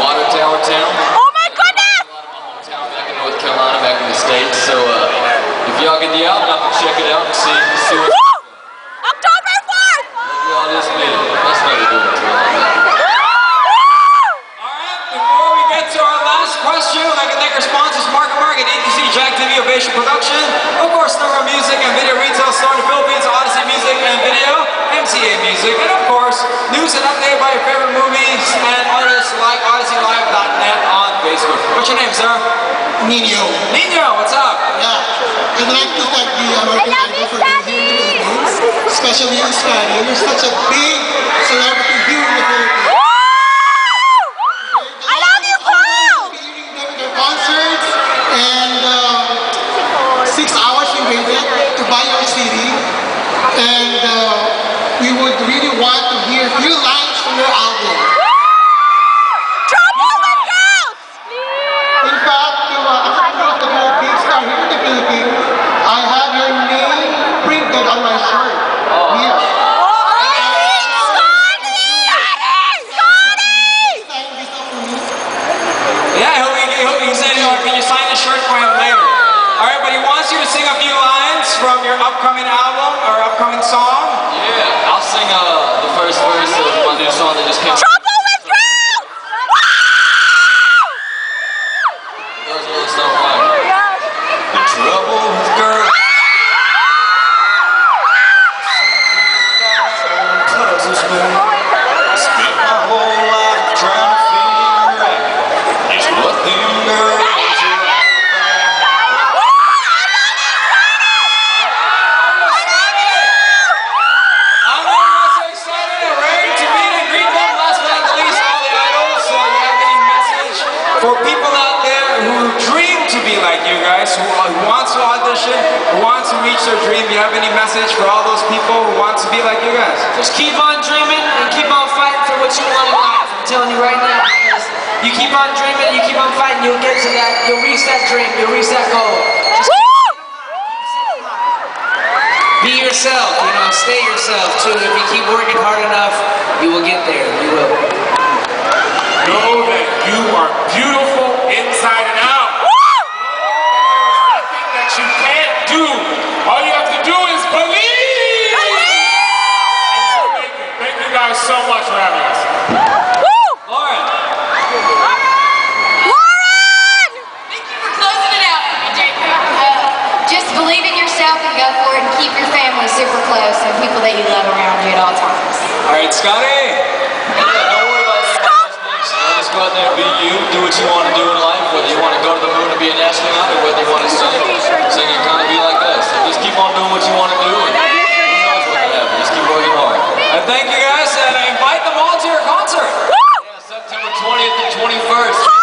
Watertower town. Oh my goodness! A lot of my hometown back in North Carolina, back in the States. So if y'all get the album, I can check it out and see what's Woo! October 4th! y'all just made it. That's what they're doing to it like that. Alright, before we get to our last question, I'd like to thank our sponsors, Mark & Mark and ETC, Jack TV, Ovation Production, of course, Nova Music and Video Retail Store in the Philippines, Odyssey Music and Video, MCA Music, and of course, news and update about your favorite movies and artists like OdysseyLive.net on Facebook. What's your name, sir? Nino. Nino, what's up? Yeah. I'd like to thank the American Idol for being here in the Philippines, especially you, Scotty. You're such a big celebrity here in the Philippines. I love you, Carl! Hearing them in their concerts, and 6 hours we waited to buy our CD, and we would really want to hear a few lines from your album. Trouble with girls! In fact, as a proof that you're a big star here in the Philippines, I have your name printed on my shirt. Here. Sign this up for me. Yeah, he said, can you sign the shirt for him later? Alright, but he wants you to sing a few lines from your upcoming album or upcoming song. Yeah, I'll sing the first verse of my new song that just came out. Trouble with girls! It goes a little something like, trouble with girls. Spent my whole life trying to figure out just what them girls are all about. I know you're so excited and ready to meet and greet them. Last but not least, all the idols. So you have any message for people out there who dream to be like you guys, who wants to audition, who wants to reach their dream? You have any message for all those people who want to be like you guys? Just keep on dreaming and keep on fighting for what you want in life. I'm telling you right now, because you keep on dreaming, you keep on fighting, you'll get to that, you'll reach that dream, you'll reach that goal. Just be yourself, stay yourself too. If you keep working hard enough, you will get there, you will. Know that you are beautiful inside and out. Nothing that you can't do. All you have to do is believe. And you'll make it. Thank you guys so much for having us. Lauren. Lauren! Thank you for closing it out for me, Jacob. Just believe in yourself and go for it, and keep your family super close and people that you love around you at all times. Alright, Scotty. Don't worry about anything else next. Just go out there and be you. Do what you want to do in life. Whether you want to go to the moon and be an astronaut, or whether you want to sing and kind of be like us. So just keep on doing what you want to do, and who knows what can happen. Just keep working hard. And thank you guys, and I invite them all to your concert. Yeah, September 20th and 21st.